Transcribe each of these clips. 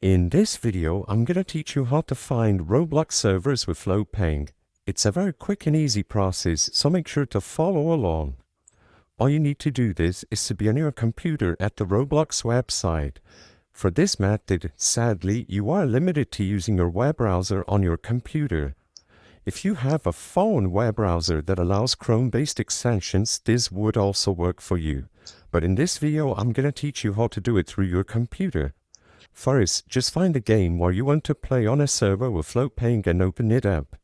In this video, I'm going to teach you how to find Roblox servers with low ping. It's a very quick and easy process, so make sure to follow along. All you need to do this is to be on your computer at the Roblox website. For this method, sadly, you are limited to using your web browser on your computer. If you have a phone web browser that allows Chrome-based extensions, this would also work for you. But in this video, I'm going to teach you how to do it through your computer. First, just find a game where you want to play on a server with low ping and open it up.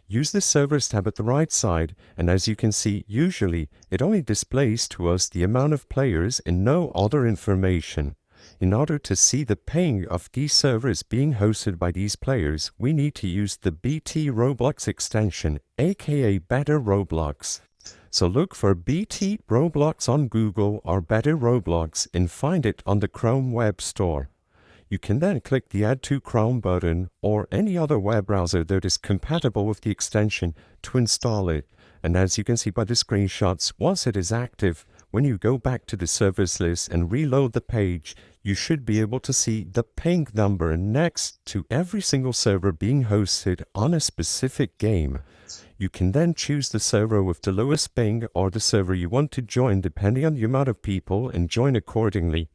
Use the Servers tab at the right side, and as you can see, usually it only displays to us the amount of players and no other information. In order to see the ping of these servers being hosted by these players, we need to use the BT Roblox extension, aka Better Roblox. So look for BT Roblox on Google or Better Roblox and find it on the Chrome Web Store. You can then click the Add to Chrome button or any other web browser that is compatible with the extension to install it. And as you can see by the screenshots, once it is active, when you go back to the servers list and reload the page, you should be able to see the ping number next to every single server being hosted on a specific game. You can then choose the server with the lowest ping or the server you want to join depending on the amount of people and join accordingly.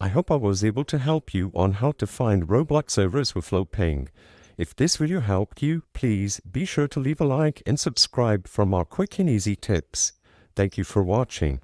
I hope I was able to help you on how to find Roblox servers with low ping. If this video helped you, please be sure to leave a like and subscribe for more quick and easy tips. Thank you for watching.